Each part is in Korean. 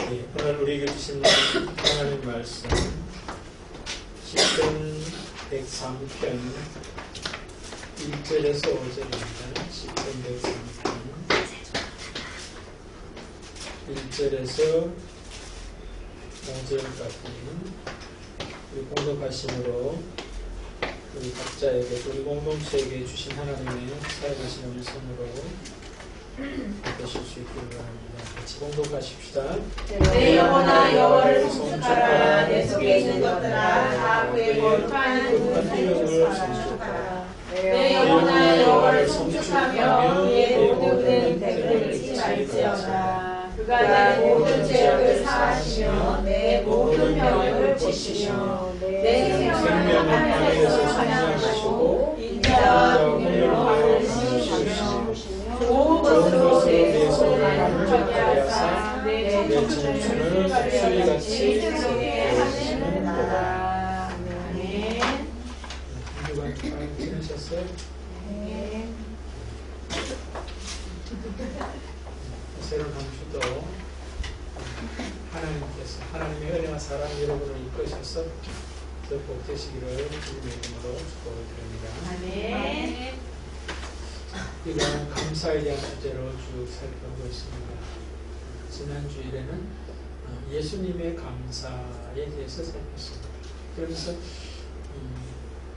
네, 오늘 우리에게 주신 하나님 말씀 시편 103편 1절에서 5절입니다. 시편 103편 1절에서 5절까지 우리 공동하심으로 우리 각자에게 우리 공동체에게 주신 하나님의 살아계신 음성으로 되실 수 있기를 바랍니다. 같이 공동하십시다. 내 영혼아 여호와를 송축하라. 내 속에 있는 것들아 다 그의 거룩한 이름을 찬양하라. 내 영혼아 여호와를 송축하며 그의 모든 백을 잊지 말지어다. 그가 내 모든 죄악을 사하시며 내 모든 병을 고치시며 내 생명을 하나님께서 찬양하시고 인자와 긍휼로 심으시며 좋은 것으로 내 손을 만족하게 하사 내 청춘을 수리같이 즐겁게 하시는도다. 아멘. 누가 잘 지내셨어요? 네. 새로운 한 주도 하나님께서 하나님의 은혜와 사랑 여러분을 이끄셔서 더 복 되시기를 주님의 이름으로 축복을 드립니다. 아멘. 이건 감사에 대한 주제로 쭉 살펴보고 있습니다. 지난 주일에는 예수님의 감사에 대해서 살폈습니다. 그러면서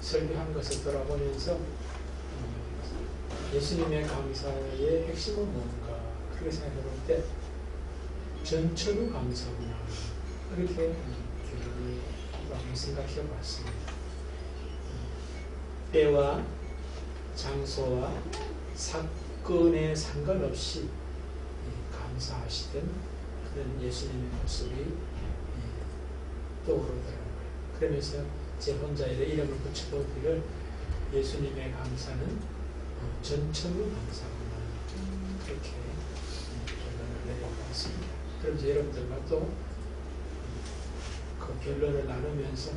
설교한 것을 돌아보면서 예수님의 감사의 핵심은 뭔가 그렇게 생각해 볼 때 전천후 감사구나 그렇게 한번 생각해 봤습니다. 때와 장소와 사건에 상관없이 감사하시던 그런 예수님의 모습이 떠오르더라고요. 그러면서 제 혼자의 이름을 붙여보기를 예수님의 감사는 전천후 감사구나 그렇게 결론을 내려봤습니다. 그러면서 여러분들과 또 그 결론을 나누면서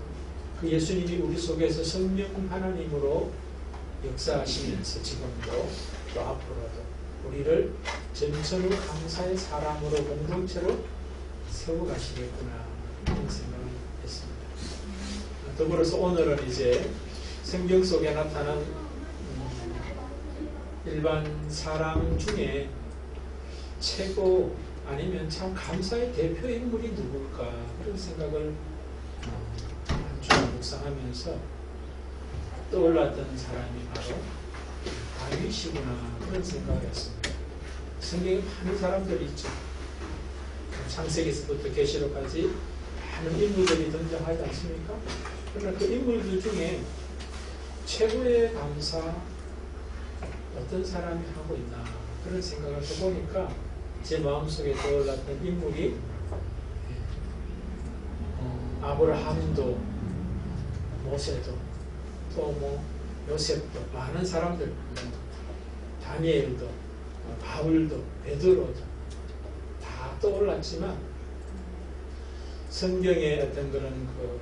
그 예수님이 우리 속에서 성령 하나님으로 역사하시면서 지금도 또 앞으로도 우리를 전천후 감사의 사람으로 공동체로 세워가시겠구나 이런 생각을 했습니다. 더불어서 오늘은 이제 성경 속에 나타난 일반 사람 중에 최고 아니면 참 감사의 대표 인물이 누굴까 그런 생각을 한 주 묵상하면서 떠올랐던 사람이 바로 다윗이구나 그런 생각을 했습니다. 성경에 많은 사람들이 있죠. 창세기에서부터 계시록까지 많은 인물들이 등장하지 않습니까? 그러나 그 인물들 중에 최고의 감사 어떤 사람이 하고 있나 그런 생각을 해보니까 제 마음속에 떠올랐던 인물이 아브라함도 모세도 또 요셉도 많은 사람들 다니엘도 바울도 베드로도 다 떠올랐지만 성경의 어떤 그런 그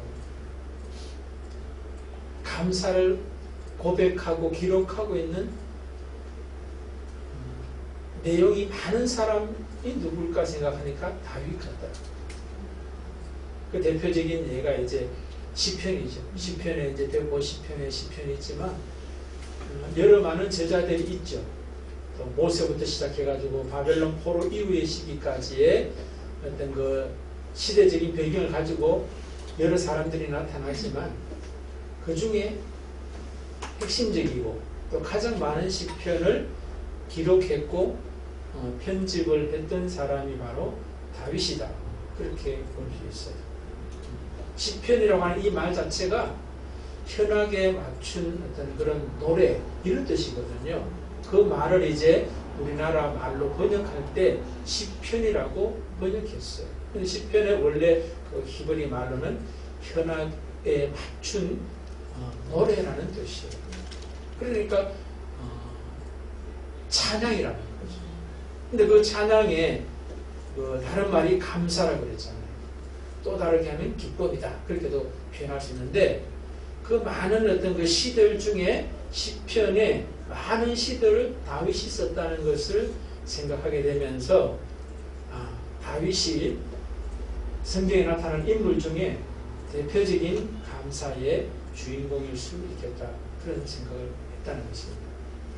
감사를 고백하고 기록하고 있는 내용이 많은 사람이 누굴까 생각하니까 다윗 같다. 그 대표적인 예가 이제 시편이죠. 시편에 이제 150편의 시편이 있지만 여러 많은 제자들이 있죠. 또 모세부터 시작해가지고 바벨론 포로 이후의 시기까지의 어떤 그 시대적인 배경을 가지고 여러 사람들이 나타나지만 그 중에 핵심적이고 또 가장 많은 시편을 기록했고 편집을 했던 사람이 바로 다윗이다. 그렇게 볼 수 있어요. 시편이라고 하는 이 말 자체가 현악에 맞춘 어떤 그런 노래 이런 뜻이거든요. 그 말을 이제 우리나라 말로 번역할 때 시편이라고 번역했어요. 근데 시편의 원래 그 히브리 말로는 현악에 맞춘 노래라는 뜻이에요. 그러니까 찬양이라는 거죠. 근데 그 찬양에 그 다른 말이 감사라고 그랬잖아요. 또 다르게 하면 기쁨이다. 그렇게도 표현할 수 있는데 그 많은 어떤 그 시들 중에 시편에 많은 시들을 다윗이 썼다는 것을 생각하게 되면서 다윗이 성경에 나타난 인물 중에 대표적인 감사의 주인공일 수 있겠다. 그런 생각을 했다는 것입니다.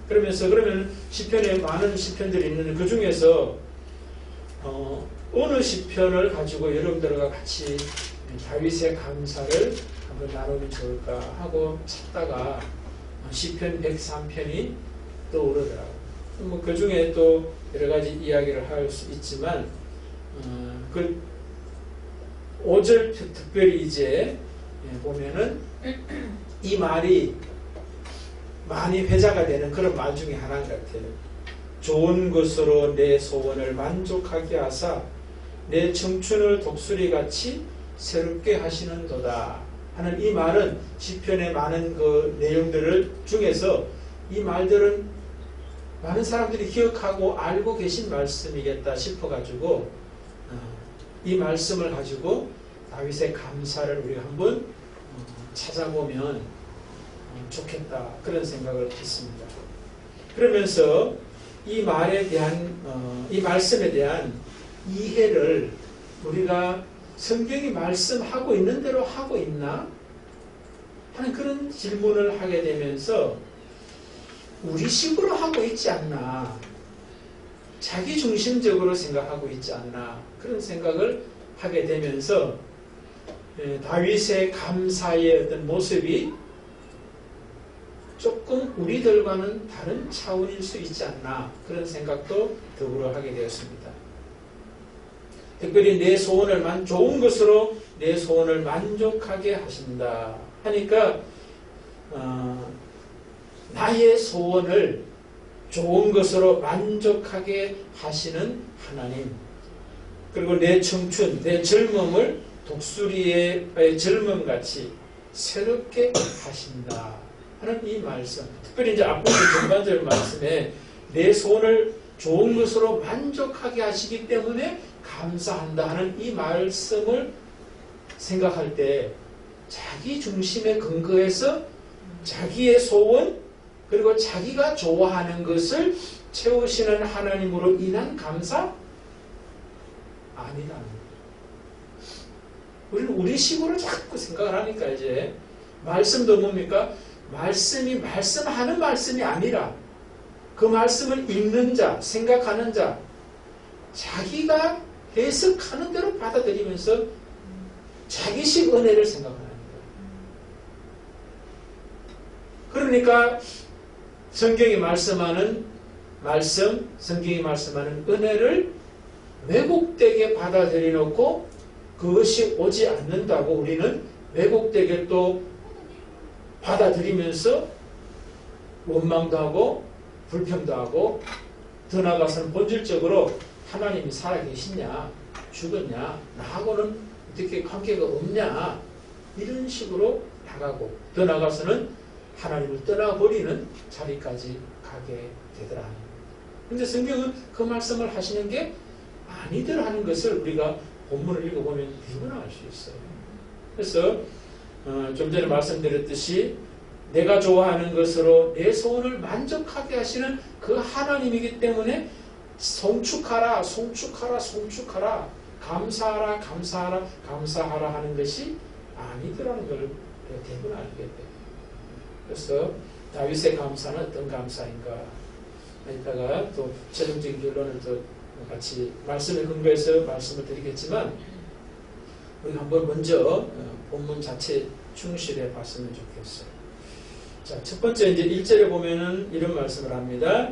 그러면 시편에 많은 시편들이 있는데 그 중에서 어느 시편을 가지고 여러분들과 같이 다윗의 감사를 한번 나누면 좋을까 하고 찾다가 시편 103편이 떠오르더라고요. 그 중에 또 여러 가지 이야기를 할 수 있지만 그 5절 특별히 이제 보면은 이 말이 많이 회자가 되는 그런 말 중에 하나인 것 같아요. 좋은 것으로 내 소원을 만족하게 하사 내 청춘을 독수리같이 새롭게 하시는도다 하는 이 말은 시편의 많은 그 내용들을 중에서 이 말들은 많은 사람들이 기억하고 알고 계신 말씀이겠다 싶어가지고 이 말씀을 가지고 다윗의 감사를 우리가 한번 찾아보면 좋겠다 그런 생각을 했습니다. 그러면서 이 말에 대한 이 말씀에 대한 이해를 우리가 성경이 말씀하고 있는 대로 하고 있나 하는 그런 질문을 하게 되면서 우리식으로 하고 있지 않나, 자기 중심적으로 생각하고 있지 않나 그런 생각을 하게 되면서 다윗의 감사의 어떤 모습이 조금 우리들과는 다른 차원일 수 있지 않나 그런 생각도 더불어 하게 되었습니다. 특별히 내 소원을 좋은 것으로 내 소원을 만족하게 하신다 하니까 나의 소원을 좋은 것으로 만족하게 하시는 하나님, 그리고 내 청춘, 내 젊음을 독수리의 젊음같이 새롭게 하신다 하는 이 말씀, 특별히 이제 앞부분 전반절 말씀에 내 소원을 좋은 것으로 만족하게 하시기 때문에 감사한다 하는 이 말씀을 생각할 때 자기 중심에 근거해서 자기의 소원 그리고 자기가 좋아하는 것을 채우시는 하나님으로 인한 감사? 아니다. 우리는 우리식으로 자꾸 생각을 하니까 이제 말씀도 뭡니까? 말씀이 말씀하는 말씀이 아니라 그 말씀을 읽는 자, 생각하는 자, 자기가 해석하는 대로 받아들이면서 자기식 은혜를 생각하는 거예요. 그러니까 성경이 말씀하는 말씀, 성경이 말씀하는 은혜를 왜곡되게 받아들여 놓고 그것이 오지 않는다고 우리는 왜곡되게 또 받아들이면서 원망도 하고 불평도 하고 더 나아가서는 본질적으로 하나님이 살아계시냐 죽었냐 나하고는 어떻게 관계가 없냐 이런 식으로 나가고 더 나아가서는 하나님을 떠나버리는 자리까지 가게 되더라. 그런데 성경은 그 말씀을 하시는 게 아니들 하는 것을 우리가 본문을 읽어보면 누구나 알 수 있어요. 그래서 좀 전에 말씀드렸듯이 내가 좋아하는 것으로 내 소원을 만족하게 하시는 그 하나님이기 때문에 송축하라 송축하라 송축하라 감사하라 감사하라 감사하라 하는 것이 아니더라는 걸 대부분 알게 돼요. 그래서 다윗의 감사는 어떤 감사인가 이따가 또 최종적인 결론을 또 같이 말씀에 근거해서 말씀을 드리겠지만 우리가 한번 먼저 본문 자체 충실해 봤으면 좋겠어요. 자, 첫 번째 이제 1절에 보면은 이런 말씀을 합니다.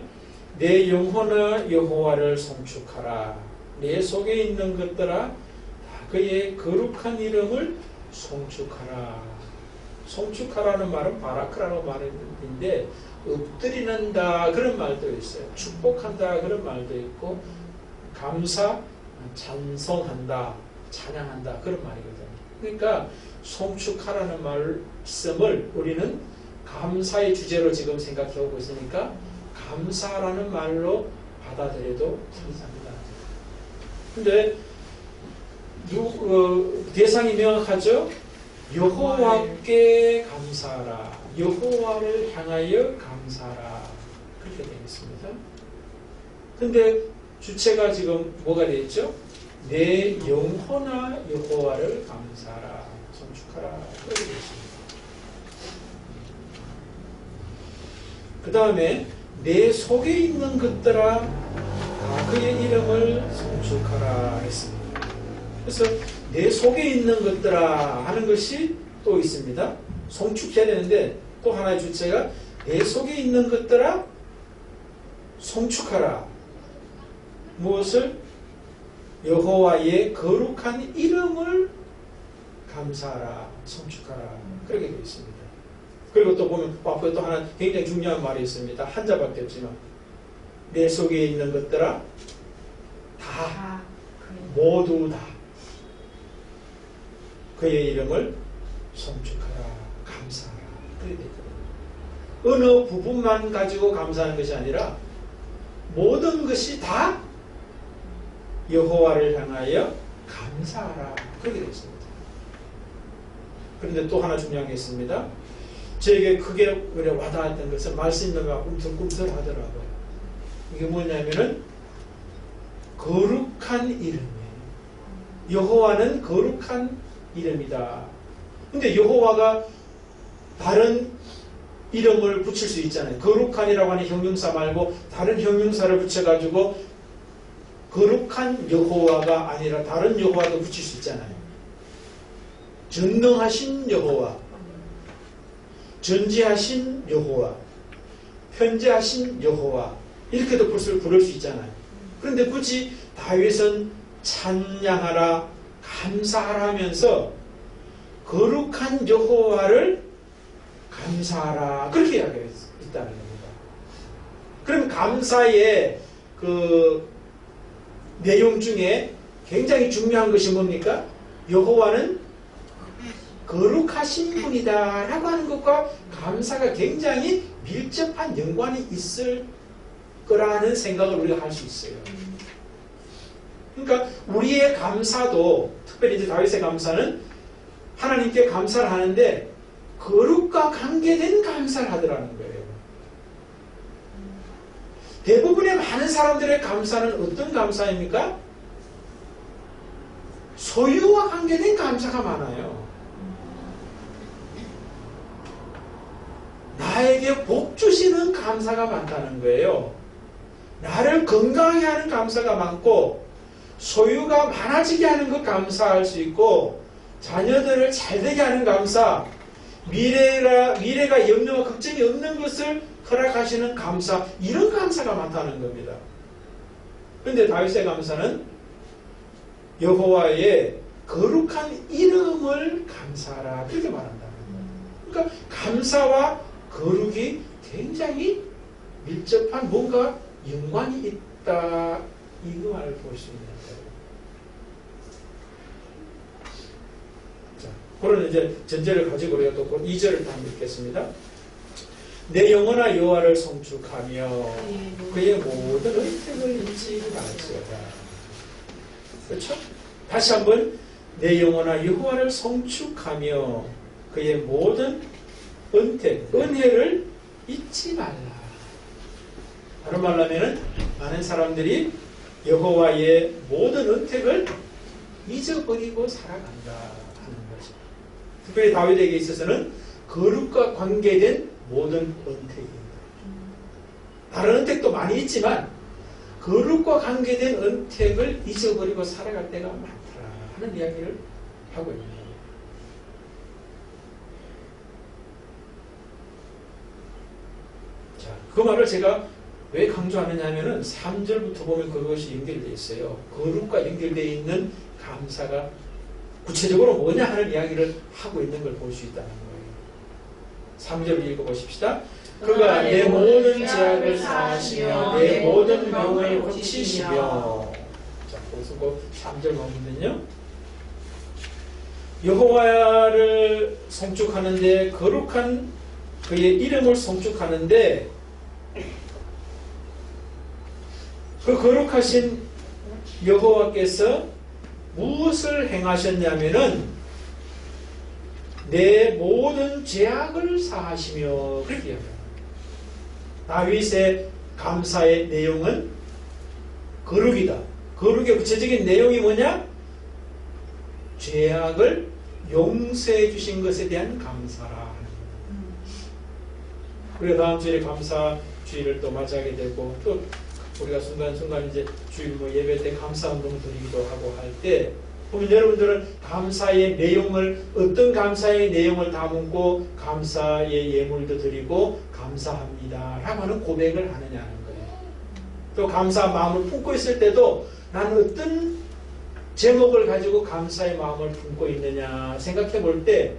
내 영혼아 여호와를 송축하라. 내 속에 있는 것들아 그의 거룩한 이름을 송축하라. 송축하라는 말은 바라크라는 말인데 엎드리는다 그런 말도 있어요. 축복한다 그런 말도 있고 감사, 찬송한다, 찬양한다 그런 말이거든요. 그러니까 송축하라는 말씀을 우리는 감사의 주제로 지금 생각해 오고 있으니까 감사라는 말로 받아들여도 감사합니다. 근데 대상이 명확하죠? 여호와께 감사하라. 여호와를 향하여 감사하라. 그렇게 되어 있습니다. 근데 주체가 지금 뭐가 되어 있죠? 내 영혼아 여호와를 감사하라 송축하라 그렇게 되어 있습니다. 그 다음에 내 속에 있는 것들아 다 그의 이름을 송축하라 했습니다. 그래서 내 속에 있는 것들아 하는 것이 또 있습니다. 송축해야 되는데 또 하나의 주체가 내 속에 있는 것들아 송축하라. 무엇을? 여호와의 거룩한 이름을 감사하라 송축하라 그렇게 되어 있습니다. 그리고 또 보면 앞에 또 하나 굉장히 중요한 말이 있습니다. 한자밖에 없지만 내 속에 있는 것들아 다 모두 다 그의 이름을 송축하라 감사하라 그렇게 되어 있거든요. 어느 부분만 가지고 감사하는 것이 아니라 모든 것이 다 여호와를 향하여 감사하라 그렇게 되어 있습니다. 그런데 또 하나 중요한 게 있습니다. 저에게 크게 와닿았던 것은 말씀이 꿈틀꿈틀하더라고요. 이게 뭐냐면은 거룩한 이름이에요. 여호와는 거룩한 이름이다. 근데 여호와가 다른 이름을 붙일 수 있잖아요. 거룩한이라고 하는 형용사 말고 다른 형용사를 붙여가지고 거룩한 여호와가 아니라 다른 여호와도 붙일 수 있잖아요. 전능하신 여호와, 전지하신 여호와, 편재하신 여호와 이렇게도 부를 수 있잖아요. 그런데 굳이 다윗은 찬양하라 감사하라 하면서 거룩한 여호와를 감사하라 그렇게 이야기했다는 겁니다. 그럼 감사의 그 내용 중에 굉장히 중요한 것이 뭡니까? 여호와는 거룩하신 분이다 라고 하는 것과 감사가 굉장히 밀접한 연관이 있을 거라는 생각을 우리가 할 수 있어요. 그러니까 우리의 감사도 특별히 이제 다윗의 감사는 하나님께 감사를 하는데 거룩과 관계된 감사를 하더라는 거예요. 대부분의 많은 사람들의 감사는 어떤 감사입니까? 소유와 관계된 감사가 많아요. 나에게 복 주시는 감사가 많다는 거예요. 나를 건강하게 하는 감사가 많고 소유가 많아지게 하는 것 감사할 수 있고 자녀들을 잘되게 하는 감사 미래가 염려와 걱정이 없는 것을 허락하시는 감사 이런 감사가 많다는 겁니다. 그런데 다윗의 감사는 여호와의 거룩한 이름을 감사하라 그렇게 말한다는 거예요. 그러니까 감사와 거룩이 굉장히 밀접한 뭔가 연관이 있다 이 말을 볼 수 있는 거예요. 자, 그런 이제 전제를 가지고 우리가 또 2절을 다 읽겠습니다. 내 영혼아 여호와를 송축하며 그의 모든 혜택을 잊지 말지어다. 그렇죠? 다시 한번 내 영혼아 여호와를 송축하며 그의 모든 은혜를 잊지 말라. 다른 말로 하면 많은 사람들이 여호와의 모든 은택을 잊어버리고 살아간다 하는 거죠. 특별히 다윗에게 있어서는 거룩과 관계된 모든 은택입니다. 다른 은택도 많이 있지만 거룩과 관계된 은택을 잊어버리고 살아갈 때가 많더라 하는 이야기를 하고 있는 거예요. 자, 그 말을 제가 왜 강조하느냐 하면은 3절부터 보면 그것이 연결되어 있어요. 거룩과 연결되어 있는 감사가 구체적으로 뭐냐 하는 이야기를 하고 있는 걸 볼 수 있다는 거예요. 3절 읽어보십시다. 그가 내 모든 죄악을 사하시며 내 모든 병을 고치시며. 자, 거기서 그 3절 보면요. 여호와를 송축하는데 거룩한 그의 이름을 송축하는데 그 거룩하신 여호와께서 무엇을 행하셨냐면은 내 모든 죄악을 사하시며 그렇게 이야기합니다. 다윗의 감사의 내용은 거룩이다. 거룩의 구체적인 내용이 뭐냐? 죄악을 용서해 주신 것에 대한 감사라. 우리가 다음 주에 감사주일을 또 맞이하게 되고, 또 우리가 순간순간 이제 주일 예배 때 감사운동 드리기도 하고 할 때, 보면 여러분들은 감사의 내용을, 어떤 감사의 내용을 담고 감사의 예물도 드리고 감사합니다 라고 하는 고백을 하느냐는 거예요. 또 감사 마음을 품고 있을 때도 나는 어떤 제목을 가지고 감사의 마음을 품고 있느냐 생각해 볼 때,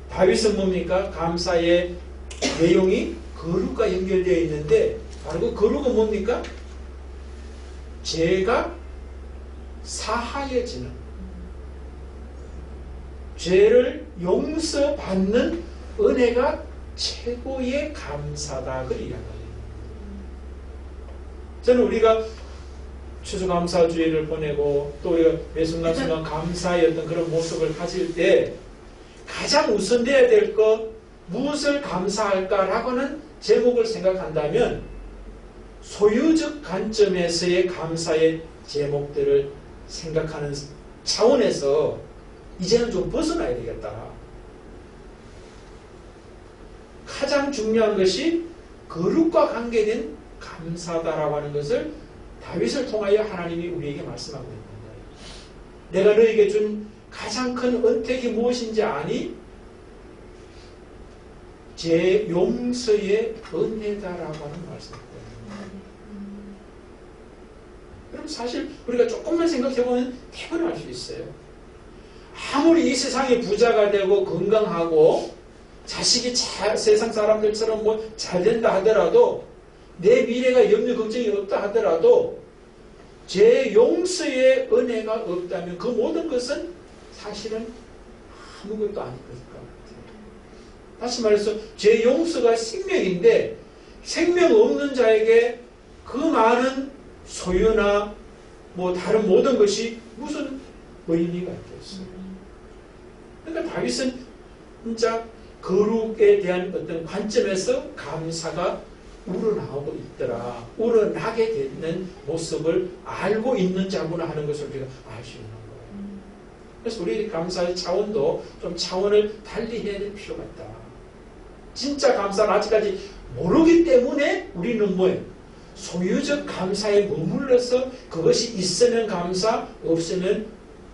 다윗은 뭡니까? 감사의 내용이 거룩과 연결되어 있는데, 바로 그 거룩은 뭡니까? 죄가 사하여지는, 죄를 용서받는 은혜가 최고의 감사다. 그 이야기예요. 저는 우리가 추수감사주의를 보내고 또 우리가 매 순간순간 감사의 어떤 그런 모습을 가질 때 가장 우선돼야 될 것, 무엇을 감사할까라고는 제목을 생각한다면 소유적 관점에서의 감사의 제목들을 생각하는 차원에서 이제는 좀 벗어나야 되겠다. 가장 중요한 것이 거룩과 관계된 감사다라고 하는 것을 다윗을 통하여 하나님이 우리에게 말씀하고 있는 거예요. 내가 너에게 준 가장 큰 은택이 무엇인지 아니? 제 용서의 은혜다라고 하는 말씀입니다. 그럼 사실 우리가 조금만 생각해보면 대부분 알 수 있어요. 아무리 이 세상에 부자가 되고 건강하고 자식이 세상 사람들처럼 잘 된다 하더라도, 내 미래가 염려 걱정이 없다 하더라도 제 용서의 은혜가 없다면 그 모든 것은 사실은 아무것도 아닐 것 같아요. 다시 말해서 제 용서가 생명인데, 생명 없는 자에게 그 많은 소유나 다른 모든 것이 무슨 의미가 있겠어요. 그러니까 다윗은 진짜 거룩에 대한 어떤 관점에서 감사가 우러나오고 있더라. 우러나게 되는 모습을 알고 있는 자구나 하는 것을 우리가 알 수 있는 거예요. 그래서 우리 감사의 차원도 좀 차원을 달리 해야 될 필요가 있다. 진짜 감사를 아직까지 모르기 때문에 우리는 뭐예요? 소유적 감사에 머물러서 그것이 있으면 감사, 없으면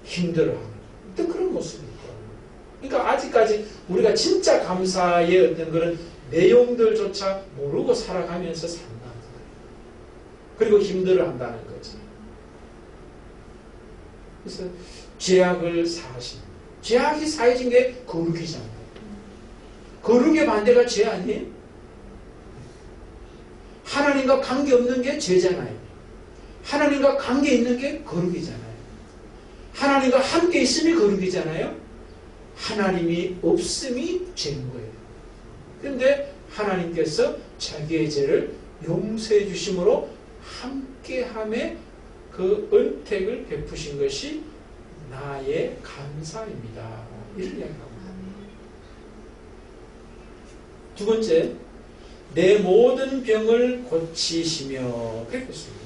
힘들어하는 어떤 그런 모습이 있다. 그러니까 아직까지 우리가 진짜 감사의 어떤 그런 내용들조차 모르고 살아가면서 산다는 거예요. 그리고 힘들어한다는 거지. 그래서 죄악을 사하신, 죄악이 사해진 게 거룩이잖아요. 거룩의 반대가 죄 아니에요? 하나님과 관계없는 게 죄잖아요. 하나님과 관계 있는 게 거룩이잖아요. 하나님과 함께 있음이 거룩이잖아요. 하나님이 없음이 죄인 거예요. 그런데 하나님께서 자기의 죄를 용서해 주심으로 함께함에 그 은택을 베푸신 것이 나의 감사입니다. 이런 이야기합니다. 두 번째, 내 모든 병을 고치시며 그랬습니다.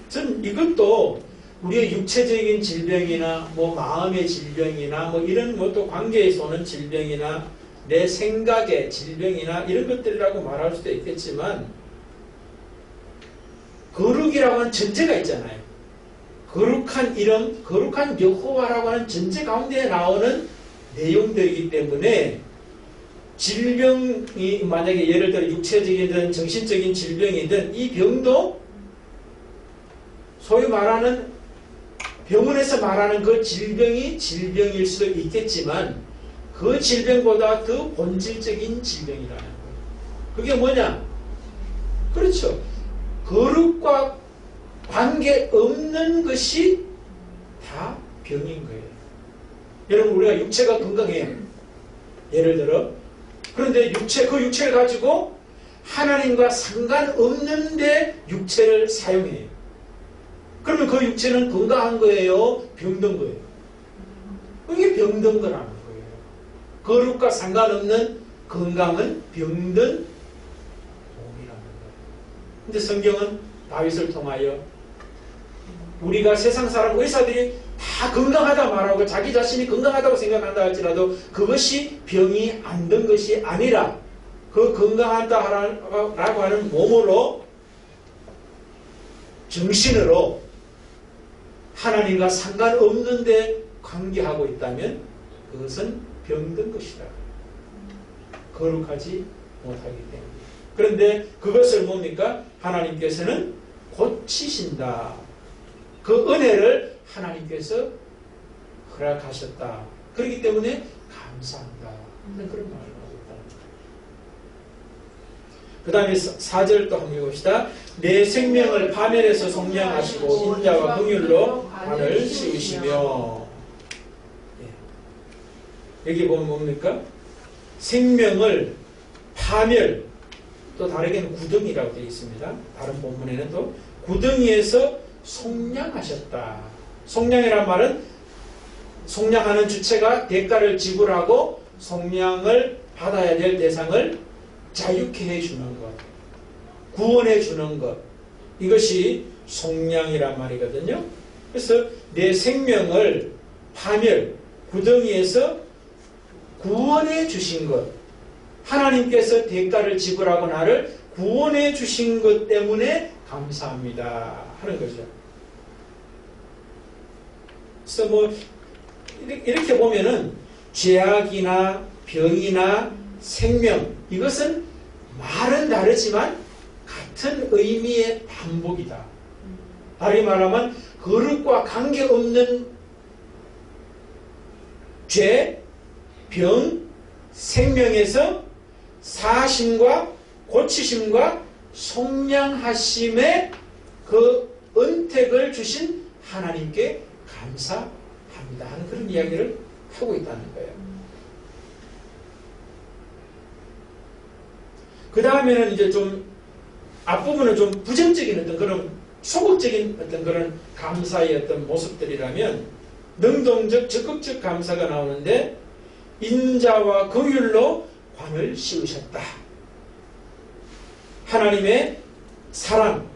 전 이것도 우리의 육체적인 질병이나 마음의 질병이나 이런 또 관계에서 오는 질병이나 내 생각의 질병이나 이런 것들이라고 말할 수도 있겠지만, 거룩이라고 하는 전제가 있잖아요. 거룩한 이름, 거룩한 여호와라고 하는 전제 가운데 나오는 내용들이기 때문에 질병이 만약에 예를 들어 육체적이든 정신적인 질병이든 이 병도 소위 말하는 병원에서 말하는 그 질병이 질병일 수도 있겠지만 그 질병보다 더 본질적인 질병이라는 거예요. 그게 뭐냐? 그렇죠. 거룩과 관계없는 것이 다 병인 거예요. 여러분, 우리가 육체가 건강해요. 예를 들어. 그런데 그 육체를 가지고 하나님과 상관없는데 육체를 사용해요. 그러면 그 육체는 건강한 거예요? 병든 거예요? 이게 병든 거라는 거예요. 거룩과 상관없는 건강은 병든 몸이라는 거예요. 근데 성경은 다윗을 통하여 우리가 세상 사람 의사들이 다 건강하다 말하고 자기 자신이 건강하다고 생각한다 할지라도 그것이 병이 안 든 것이 아니라 그 건강하다라고 하는 몸으로 정신으로 하나님과 상관없는데 관계하고 있다면 그것은 병든 것이다. 거룩하지 못하기 때문에. 그런데 그것을 뭡니까? 하나님께서는 고치신다. 그 은혜를 하나님께서 허락하셨다. 그렇기 때문에 감사한다. 그런 말을 하고 있다는 거예요. 그 다음에 4절 또 한번 봅시다. 내 생명을 파멸해서 속량하시고 인자와 긍휼로 관을 씌우시며. 여기 보면 뭡니까? 생명을 파멸, 또 다르게는 구덩이라고 되어 있습니다. 다른 본문에는 또 구덩이에서 속량하셨다. 속량이란 말은 속량하는 주체가 대가를 지불하고 속량을 받아야 될 대상을 자유케 해주는 것, 구원해 주는 것, 이것이 속량이란 말이거든요. 그래서 내 생명을 파멸, 구덩이에서 구원해 주신 것, 하나님께서 대가를 지불하고 나를 구원해 주신 것 때문에 감사합니다 하는 거죠. 그래서 뭐 이렇게 보면은 죄악이나 병이나 생명, 이것은 말은 다르지만 같은 의미의 반복이다. 다르게 말하면 거룩과 관계없는 죄, 병, 생명에서 사심과 고치심과 속량하심의 그 은택을 주신 하나님께 감사합니다 하는 그런 이야기를 하고 있다는 거예요. 그 다음에는 이제 좀 앞부분은 좀 부정적인 어떤 그런 소극적인 어떤 그런 감사의 어떤 모습들이라면 능동적 적극적 감사가 나오는데 인자와 긍휼로 관을 씌우셨다. 하나님의 사랑,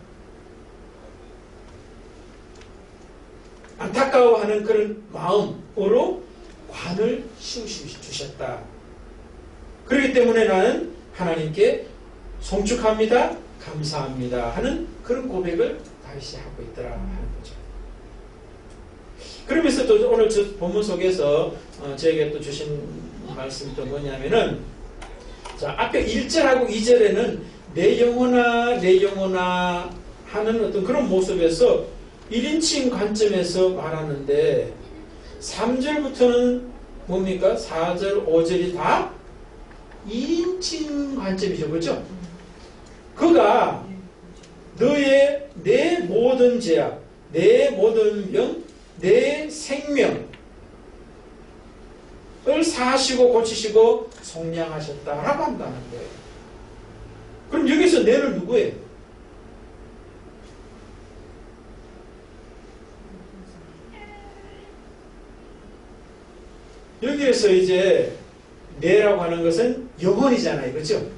안타까워하는 그런 마음으로 관을 씌우주셨다. 그렇기 때문에 나는 하나님께 송축합니다, 감사합니다 하는 그런 고백을 다윗이 하고 있더라 하는 거죠. 그러면서 또 오늘 저 본문 속에서 저에게 또 주신 말씀이 또 뭐냐면은, 자, 앞에 1절하고 2절에는 내 영혼아 하는 어떤 그런 모습에서 1인칭 관점에서 말하는데 3절부터는 뭡니까? 4절, 5절이 다 2인칭 관점이죠. 그렇죠? 그가 내 모든 죄악, 내 모든 병, 내 생명을 사하시고 고치시고 속량하셨다라고 한다는 거예요. 그럼 여기서 내는 누구예요? 여기에서 이제 내라고 하는 것은 영혼이잖아요. 그렇죠?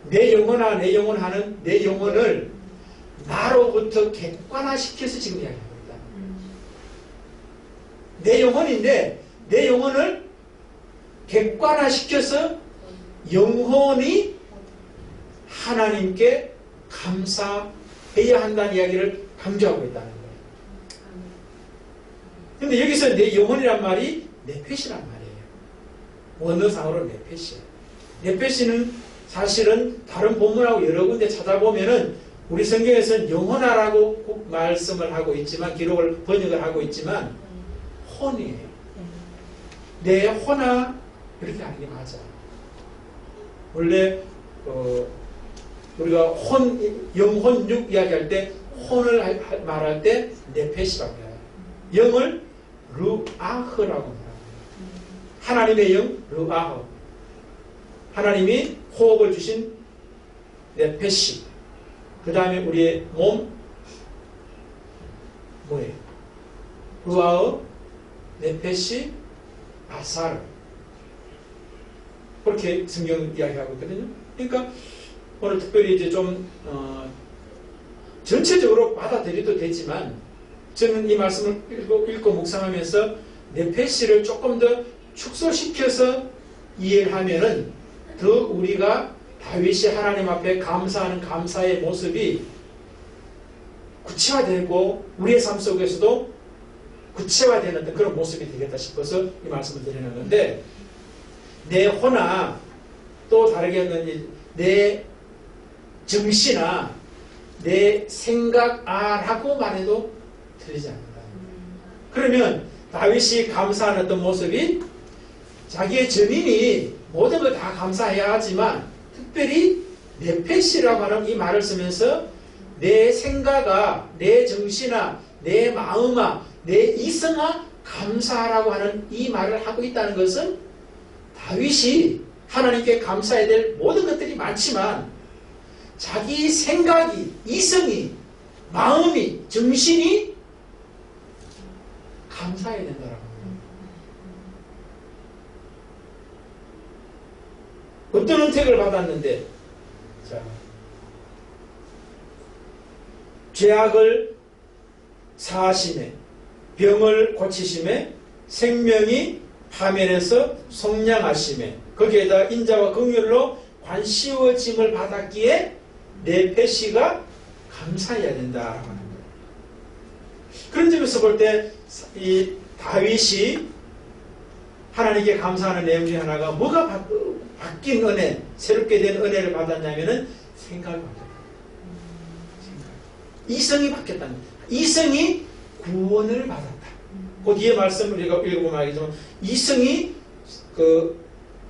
내 영혼아, 내 영혼 하는 내 영혼을 나로부터 객관화시켜서 지금 이야기합니다. 내 영혼인데 내 영혼을 객관화시켜서 영혼이 하나님께 감사해야 한다는 이야기를 강조하고 있다는 거예요. 근데 여기서 내 영혼이란 말이 네펫이란 말이에요. 원어상으로 네펫이에요. 네펫은 사실은 다른 본문하고 여러 군데 찾아보면은 우리 성경에서는 영혼아라고 말씀을 하고 있지만, 기록을 번역을 하고 있지만 혼이에요. 내 혼아 이렇게 하는 게 맞아. 원래 우리가 영혼 육 이야기할 때 혼을 말할 때 네펫이라고 해요. 영을 르아흐라고 말합니다. 하나님의 영 르아흐. 하나님이 호흡을 주신 네펫이. 그 다음에 우리의 몸 뭐예요? 르아흐, 네펫이, 아사르. 그렇게 성경 이야기하고 있거든요. 그러니까 오늘 특별히 이제 좀 전체적으로 받아들여도 되지만 저는 이 말씀을 읽고 묵상하면서 네페시를 조금 더 축소시켜서 이해를 하면은 더 우리가 다윗이 하나님 앞에 감사하는 감사의 모습이 구체화되고 우리의 삶 속에서도 구체화되는 그런 모습이 되겠다 싶어서 이 말씀을 드리는 건데, 내 호나 또 다르게 내 정신아 내 생각아라고 말해도 틀리지 않는다. 그러면 다윗이 감사하는 어떤 모습이 자기의 전인이 모든 걸 다 감사해야 하지만 특별히 네페시라고 하는 이 말을 쓰면서 내 생각아, 내 정신아, 내 마음아, 내 이성아 감사하라고 하는 이 말을 하고 있다는 것은 다윗이 하나님께 감사해야 될 모든 것들이 많지만 자기 생각이, 이성이, 마음이, 정신이 감사해야 된다라고 합니다. 어떤 은택을 받았는데, 자, 죄악을 사하심에, 병을 고치심에, 생명이 파멸해서 속량하심에, 거기에다 인자와 긍휼로 관씌워짐을 받았기에 네페시가 감사해야 된다라고 하는 거예요. 그런 점에서 볼 때 이 다윗이 하나님께 감사하는 내용 중에 하나가 뭐가 바뀐 은혜, 새롭게 된 은혜를 받았냐면은 생각을 받았다. 이성이 바뀌었다는 거예요. 이성이 구원을 받았다. 그 뒤에 말씀을 읽어보면 알겠지만 이성이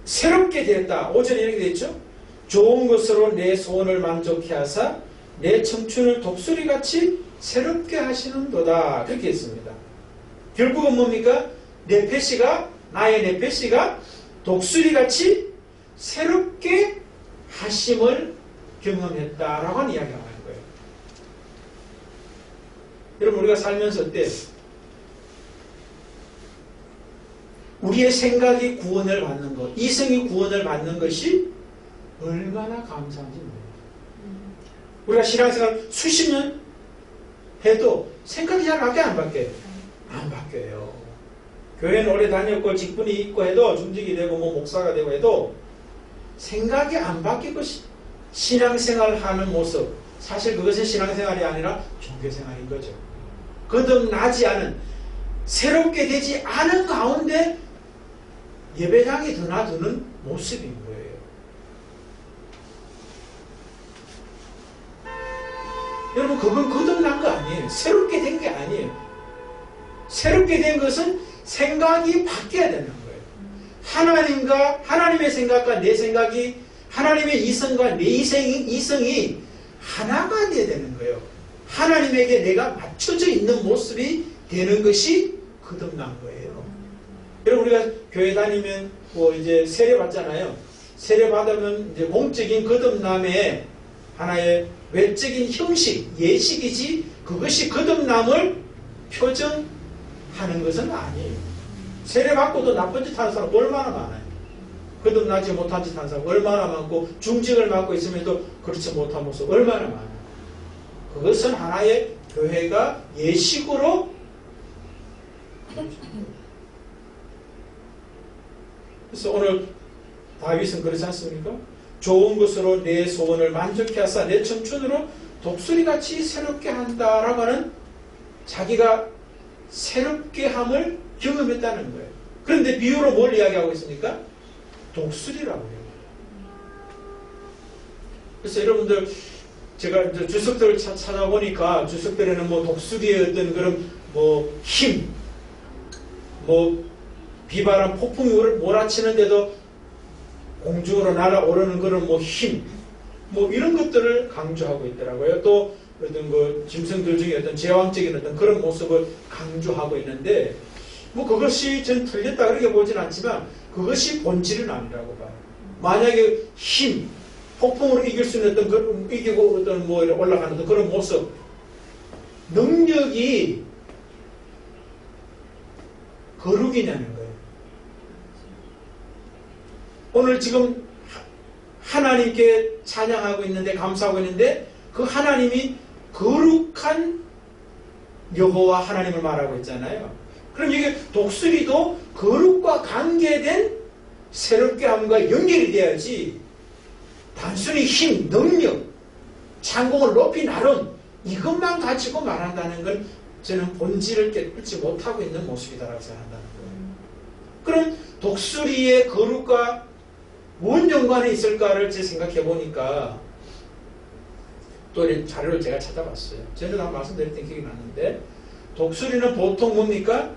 새롭게 되었다. 5절에 이렇게 되어 있죠. 좋은 것으로 내 소원을 만족해 하사 내 청춘을 독수리같이 새롭게 하시는도다. 그렇게 했습니다. 결국은 뭡니까? 나의 네페시가 독수리같이 새롭게 하심을 경험했다라고 하는 이야기가 나는 거예요. 여러분, 우리가 살면서 어때요? 우리의 생각이 구원을 받는 것, 이성이 구원을 받는 것이 얼마나 감사한지 모릅니다. 우리가 신앙생활 수십 년 해도 생각이 잘 바뀌어요, 안 바뀌어요? 안 바뀌어요. 교회는 오래 다녔고 직분이 있고 해도 중직이 되고 목사가 되고 해도 생각이 안 바뀌고 신앙생활을 하는 모습, 사실 그것은 신앙생활이 아니라 종교생활인 거죠. 거듭나지 않은, 새롭게 되지 않은 가운데 예배당에 드나드는 모습인 거예요. 여러분, 그건 거듭난 거 아니에요. 새롭게 된 게 아니에요. 새롭게 된 것은 생각이 바뀌어야 되는 거예요. 하나님의 생각과 내 생각이, 하나님의 이성과 내 이성이 하나가 되어야 되는 거예요. 하나님에게 내가 맞춰져 있는 모습이 되는 것이 거듭난 거예요. 여러분, 우리가 교회 다니면 이제 세례 받잖아요. 세례 받으면 이제 공적인 거듭남의 하나의 외적인 형식, 예식이지 그것이 거듭남을 표정하는 것은 아니에요. 세례 받고도 나쁜 짓 하는 사람 얼마나 많아요. 거듭나지 못한 짓 하는 사람 얼마나 많고, 중직을 맡고 있으면도 그렇지 못한 모습 얼마나 많아요. 그것은 하나의 교회가 예식으로, 그래서 오늘 다윗은 그렇지 않습니까? 좋은 것으로 내 소원을 만족해 하사 내 청춘으로 독수리같이 새롭게 한다라고 하는, 자기가 새롭게 함을 경험했다는 거예요. 그런데 비유로 뭘 이야기하고 있습니까? 독수리라고 해요. 그래서 여러분들, 제가 이제 주석들을 찾아보니까 주석들에는 독수리의 어떤 그런 힘, 비바람 폭풍이 몰아치는데도 공중으로 날아오르는 그런 힘, 이런 것들을 강조하고 있더라고요. 또 어떤 짐승들 중에 어떤 제왕적인 어떤 그런 모습을 강조하고 있는데, 그것이 전 틀렸다 그렇게 보진 않지만 그것이 본질은 아니라고 봐요. 만약에 힘, 폭풍으로 이길 수 있는 어떤 이기고 어떤 올라가는 그런 모습, 능력이 거룩이냐는 거예요. 오늘 지금 하나님께 찬양하고 있는데, 감사하고 있는데, 그 하나님이 거룩한 여호와 하나님을 말하고 있잖아요. 그럼 이게 독수리도 거룩과 관계된 새롭게 함과 연결이 돼야지 단순히 힘, 능력, 창공을 높이 나눈 이것만 가지고 말한다는 건 저는 본질을 깨닫지 못하고 있는 모습이다라고 생각한다는 거예요. 그럼 독수리의 거룩과 뭔 연관이 있을까를 제 생각해 보니까 또 이런 자료를 제가 찾아봤어요. 전에도 한번 말씀드렸던 기억이 났는데 독수리는 보통 뭡니까?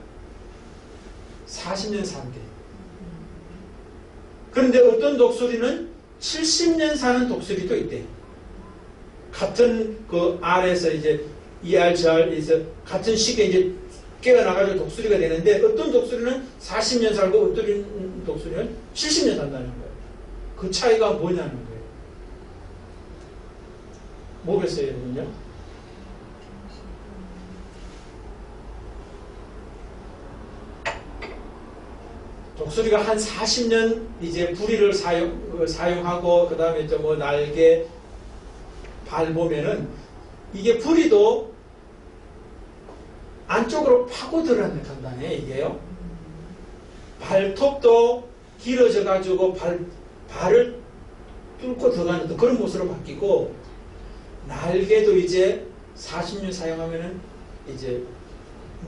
40년 산대. 그런데 어떤 독수리는 70년 사는 독수리도 있대. 같은 그 알에서 이제 이알 저알에서 같은 시기에 이제 깨어나가지고 독수리가 되는데 어떤 독수리는 40년 살고 어떤 독수리는 70년 산다는 거예요. 그 차이가 뭐냐는 거예요. 뭐겠어요, 여러분요? 독수리가 한 40년 이제 부리를 사용하고 그 다음에 뭐 날개 발 보면은 이게 부리도 안쪽으로 파고 들어간다네 이게요. 발톱도 길어져 가지고 발을 뚫고 들어가는 그런 모습으로 바뀌고 날개도 이제 40년 사용하면은 이제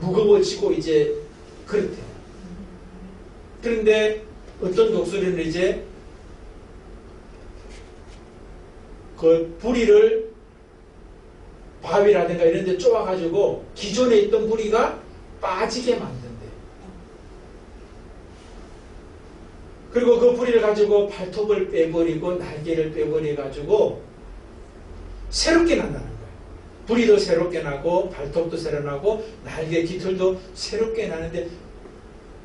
무거워지고 이제 그렇대요. 그런데 어떤 독수리는 이제 그 부리를 바위라든가 이런 데 쪼아가지고 기존에 있던 부리가 빠지게 만든대. 그리고 그 부리를 가지고 발톱을 빼버리고 날개를 빼버려가지고 새롭게 난다는 거예요. 부리도 새롭게 나고 발톱도 새로 나고 날개 깃털도 새롭게 나는데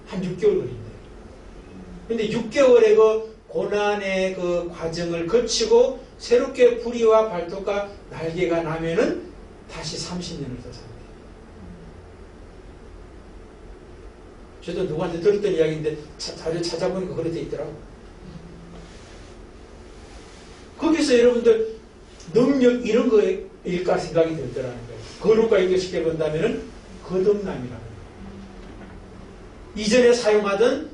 한 6개월 걸린대. 근데 6개월의 그 고난의 그 과정을 거치고 새롭게 부리와 발톱과 날개가 나면은 다시 30년을 더 산대. 저도 누구한테 들었던 이야기인데 자료 찾아보니까 그렇게 돼 있더라고. 거기서 여러분들 능력 이런 거일까 생각이 들더라는 거예요. 거룩과 연결시켜 본다면은 거듭남이라는 거예요. 이전에 사용하던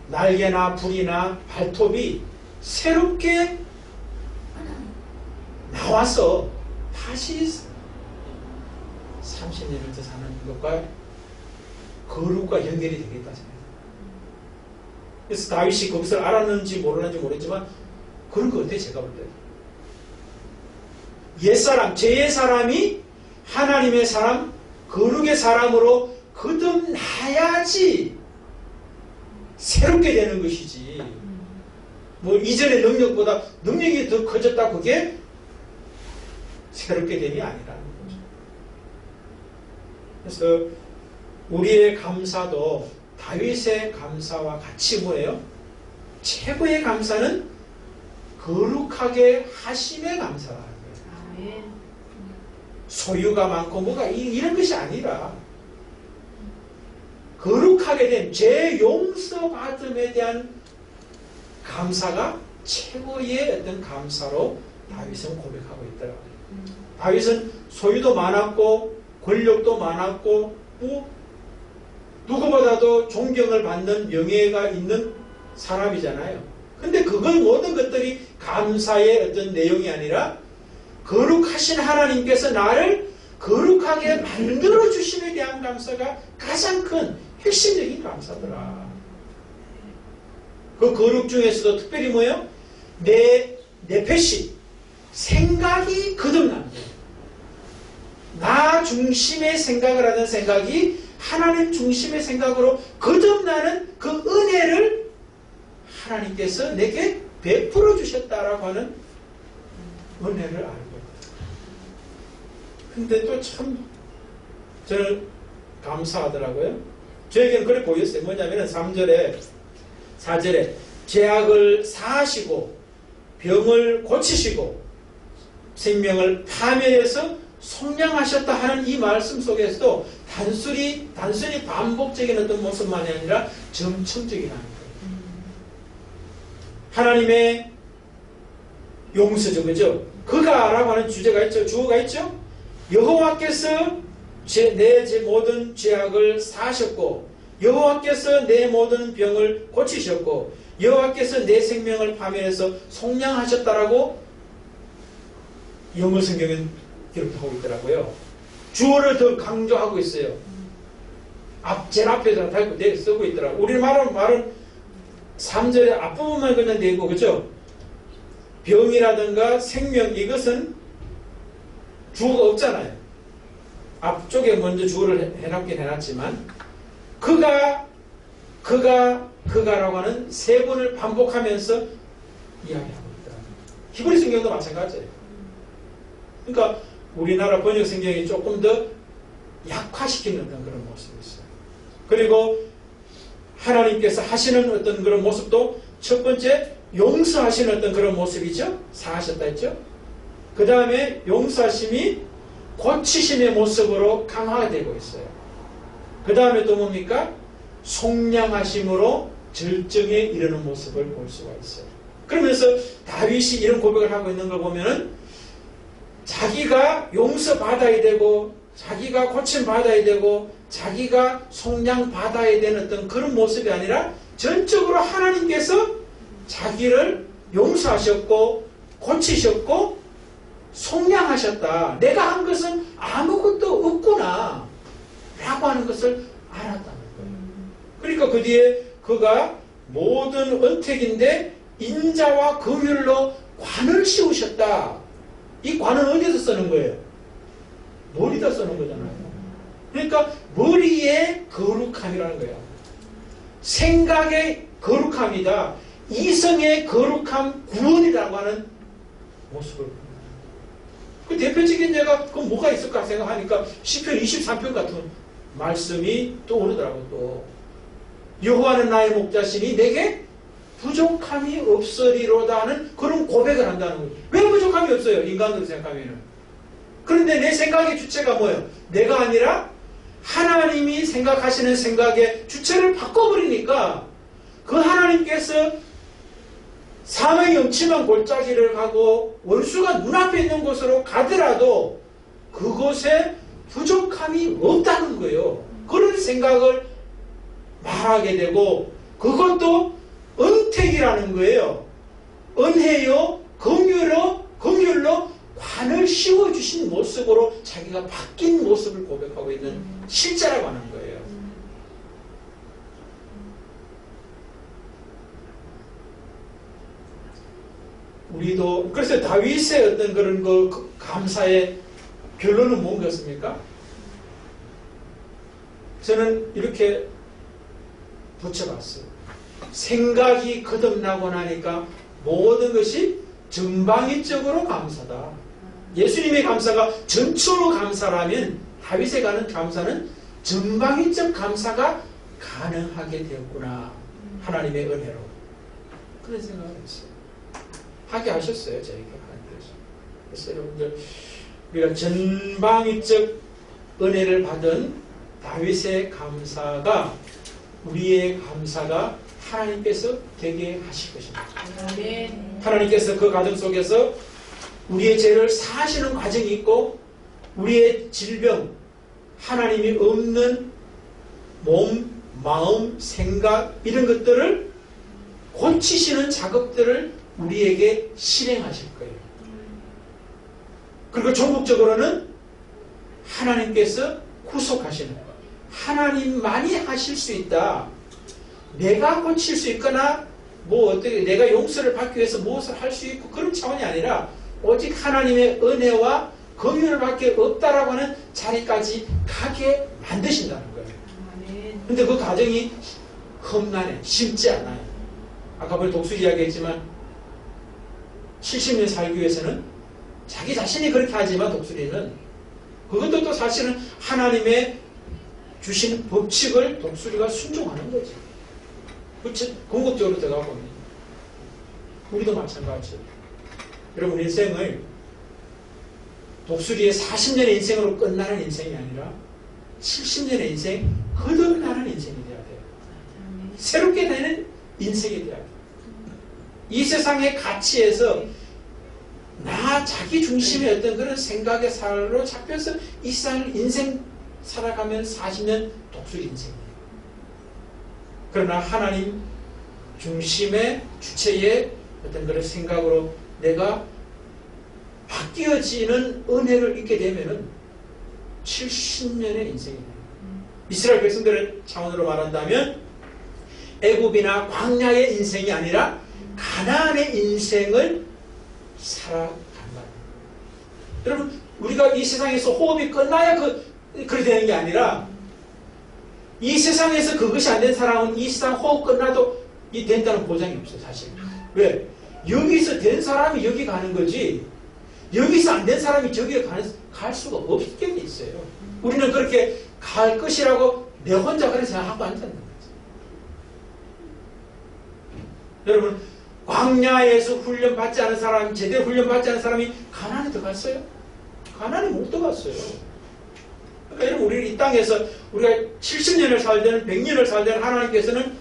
날개나 불이나 발톱이 새롭게 나와서 다시 30년을 더 사는 것과 거룩과 연결이 되겠다 생각합니다. 그래서 다윗이 그것을 알았는지 모르는지 모르지만 그런 것 같아요. 제가 볼 때 옛사람, 제 사람이 하나님의 사람, 거룩의 사람으로 거듭나야지 새롭게 되는 것이지. 뭐 이전의 능력보다 능력이 더 커졌다 그게 새롭게 됨이 아니라는 거죠. 그래서 우리의 감사도 다윗의 감사와 같이 뭐예요? 최고의 감사는 거룩하게 하심의 감사라는 거예요. 소유가 많고 뭐가 이런 것이 아니라 거룩하게 된 죄 용서받음에 대한 감사가 최고의 어떤 감사로 다윗은 고백하고 있더라고요. 다윗은 소유도 많았고 권력도 많았고 뭐 누구보다도 존경을 받는 명예가 있는 사람이잖아요. 근데 그건 모든 것들이 감사의 어떤 내용이 아니라 거룩하신 하나님께서 나를 거룩하게 만들어 주심에 대한 감사가 가장 큰 핵심적인 감사더라. 그 거룩 중에서도 특별히 뭐예요? 내 패시 생각이 거듭난다. 나 중심의 생각을 하는 생각이 하나님 중심의 생각으로 거듭나는 그 은혜를 하나님께서 내게 베풀어 주셨다라고 하는 은혜를 알고 있다. 근데 또 참 저는 감사하더라고요. 저에게는 그래 보였어요. 뭐냐면 3절에 4절에 죄악을 사하시고 병을 고치시고 생명을 파멸해서 속량하셨다 하는 이 말씀 속에서도 단순히 반복적인 어떤 모습만이 아니라 점층적이라는 거예요. 하나님의 용서죠. 그죠? 그가라고 하는 주제가 있죠. 주어가 있죠. 여호와께서 내 모든 죄악을 사하셨고 여호와께서 내 모든 병을 고치셨고 여호와께서 내 생명을 파멸해서 속량하셨다라고 영어 성경은 기록하고 있더라고요. 주어를 더 강조하고 있어요. 제일 앞에다 달고 쓰고 있더라고요. 우리 말은 3절의 앞부분만 그냥 되고 그죠? 병이라든가 생명 이것은 주어가 없잖아요. 앞쪽에 먼저 주어를 해놨긴 해놨지만 그가라고 하는 세 번을 반복하면서 이야기하고 있다. 히브리 성경도 마찬가지예요. 그러니까 우리나라 번역 성경이 조금 더 약화시키는 어떤 그런 모습이 있어요. 그리고 하나님께서 하시는 어떤 그런 모습도 첫 번째 용서하시는 어떤 그런 모습이죠. 사하셨다 했죠. 그 다음에 용서하심이 고치심의 모습으로 강화되고 있어요. 그 다음에 또 뭡니까? 속량하심으로 절정에 이르는 모습을 볼 수가 있어요. 그러면서 다윗이 이런 고백을 하고 있는 걸 보면은 자기가 용서받아야 되고 자기가 고침받아야 되고 자기가 속량받아야 되는 어떤 그런 모습이 아니라 전적으로 하나님께서 자기를 용서하셨고 고치셨고 속량하셨다. 내가 한 것은 아무것도 없구나 라고 하는 것을 알았다는 거예요. 그러니까 그 뒤에 그가 모든 언택인데 인자와 긍휼로 관을 씌우셨다. 이 관은 어디서 쓰는 거예요? 머리다 쓰는 거잖아요. 그러니까 머리의 거룩함이라는 거예요. 생각의 거룩함이다. 이성의 거룩함 구원이라고 하는 모습을 그 대표적인 예가 그럼 뭐가 있을까 생각하니까 시편 23편 같은 말씀이 떠오르더라고요. 또 여호와는 나의 목자시니 내게 부족함이 없으리로다 하는 그런 고백을 한다는 거죠. 왜 부족함이 없어요? 인간으로 생각하면. 그런데 내 생각의 주체가 뭐예요? 내가 아니라 하나님이 생각하시는 생각의 주체를 바꿔버리니까 그 하나님께서 사망의 음침한 골짜기를 가고 원수가 눈앞에 있는 곳으로 가더라도 그곳에 부족함이 없다는 거예요. 그런 생각을 말하게 되고 그것도 은택이라는 거예요. 은혜요 긍휼로 관을 씌워주신 모습으로 자기가 바뀐 모습을 고백하고 있는 실제라고 하는 거예요. 우리도 그래서 다윗의 어떤 그런 그 감사의 결론은 뭔가였습니까? 저는 이렇게 붙여봤어요. 생각이 거듭나고 나니까 모든 것이 전방위적으로 감사다. 예수님의 감사가 전초로 감사라면 다윗에 가는 감사는 전방위적 감사가 가능하게 되었구나. 하나님의 은혜로. 그런 생각을 했어요. 하게 하셨어요. 저에게 하나님께서. 그래서 여러분들 우리가 전방위적 은혜를 받은 다윗의 감사가 우리의 감사가 하나님께서 되게 하실 것입니다. 하나님께서 그 과정 속에서 우리의 죄를 사하시는 과정이 있고 우리의 질병, 하나님이 없는 몸, 마음, 생각 이런 것들을 고치시는 작업들을 우리에게 실행하실 거예요. 그리고 종국적으로는 하나님께서 구속하시는 거예요. 하나님만이 하실 수 있다. 내가 고칠 수 있거나 어떻게 내가 용서를 받기 위해서 무엇을 할 수 있고 그런 차원이 아니라 오직 하나님의 은혜와 긍휼을 밖에 없다라고 하는 자리까지 가게 만드신다는 거예요. 근데 그 과정이 험난해. 쉽지 않아요. 아까 우리 독수 이야기했지만 70년 살기 위해서는 자기 자신이 그렇게 하지만 독수리는 그것도 또 사실은 하나님의 주신 법칙을 독수리가 순종하는 거지. 그치? 궁극적으로 들어가 보면 우리도 마찬가지예요. 여러분 인생을 독수리의 40년의 인생으로 끝나는 인생이 아니라 70년의 인생 거듭나는 인생이 돼야 돼요. 새롭게 되는 인생이 돼야 돼요. 이 세상의 가치에서 자기 중심의 어떤 그런 생각의 살로 잡혀서 이 인생 살아가면 40년 독수 인생이에요. 그러나 하나님 중심의 주체의 어떤 그런 생각으로 내가 바뀌어지는 은혜를 잊게 되면은 70년의 인생이에요. 이스라엘 백성들의 차원으로 말한다면 애굽이나 광야의 인생이 아니라 가나안의 인생을 살아간다. 여러분, 우리가 이 세상에서 호흡이 끝나야 그렇게 되는 게 아니라 이 세상에서 그것이 안 된 사람은 이 세상 호흡 끝나도 된다는 보장이 없어요, 사실. 왜? 여기서 된 사람이 여기 가는 거지 여기서 안 된 사람이 저기에 갈 수가 없게 돼 있어요. 우리는 그렇게 갈 것이라고 내 혼자 그렇게 생각하고 앉았는 거죠. 여러분, 광야에서 훈련받지 않은 사람, 제대로 훈련받지 않은 사람이 가나안에 들어갔어요? 가나안에 못 들어갔어요. 그러니까 여러분, 우리는 이 땅에서 우리가 70년을 살든 100년을 살든 하나님께서는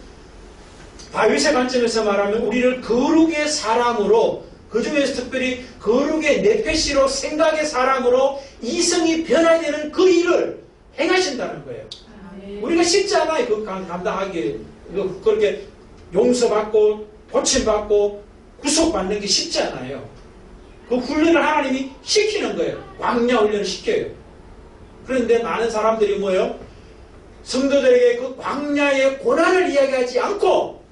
다윗의 관점에서 말하면 우리를 거룩의 사람으로, 그 중에서 특별히 거룩의 네페시로 생각의 사람으로 이성이 변화되는 그 일을 행하신다는 거예요. 우리가 쉽지 않아요. 그 감당하기. 그렇게 용서받고 고침받고 구속받는 게 쉽지 않아요. 그 훈련을 하나님이 시키는 거예요. 광야 훈련을 시켜요. 그런데 많은 사람들이 뭐예요? 성도들에게 그 광야의 고난을 이야기하지 않고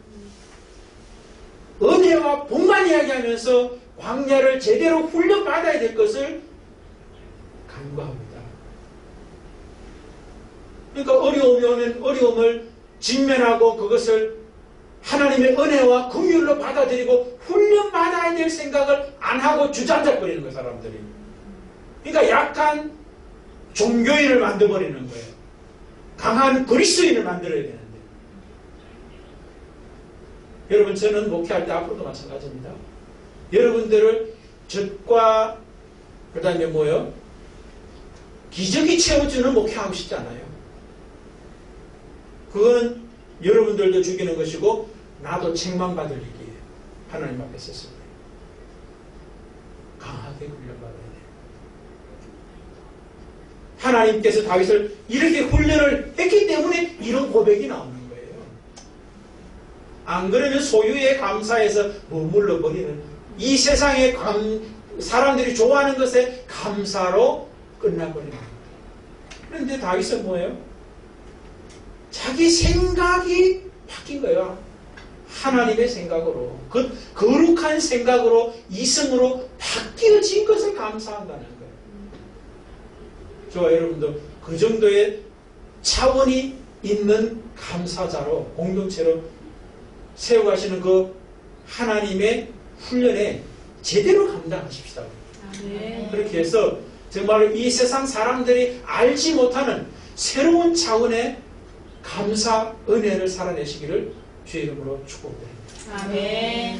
은혜와 복만 이야기하면서 광야를 제대로 훈련받아야 될 것을 간과합니다. 그러니까 어려움이 오면 어려움을 직면하고 그것을 하나님의 은혜와 긍휼로 받아들이고 훈련받아야 될 생각을 안 하고 주저앉아버리는 거예요, 사람들이. 그러니까 약한 종교인을 만들어버리는 거예요. 강한 그리스도인을 만들어야 되는데. 여러분, 저는 목회할 때 앞으로도 마찬가지입니다. 여러분들을 젖과 그 다음에 뭐요? 기저귀 채워주는 목회하고 싶지 않아요. 그건 여러분들도 죽이는 것이고 나도 책망받을 일이에요. 하나님 앞에 섰을 때. 강하게 훈련받아야 돼요. 하나님께서 다윗을 이렇게 훈련을 했기 때문에 이런 고백이 나오는 거예요. 안 그러면 소유의 감사에서 머물러 버리는 이 세상의 사람들이 좋아하는 것에 감사로 끝나버리는 거예요. 그런데 다윗은 뭐예요? 자기 생각이 바뀐 거예요. 하나님의 생각으로, 그 거룩한 생각으로, 이성으로 바뀌어진 것을 감사한다는 거예요. 저와 여러분도 그 정도의 차원이 있는 감사자로, 공동체로 세워가시는 그 하나님의 훈련에 제대로 감당하십시다. 그렇게 해서 정말 이 세상 사람들이 알지 못하는 새로운 차원의 감사, 은혜를 살아내시기를 주의 이름으로 축복드립니다. 아멘.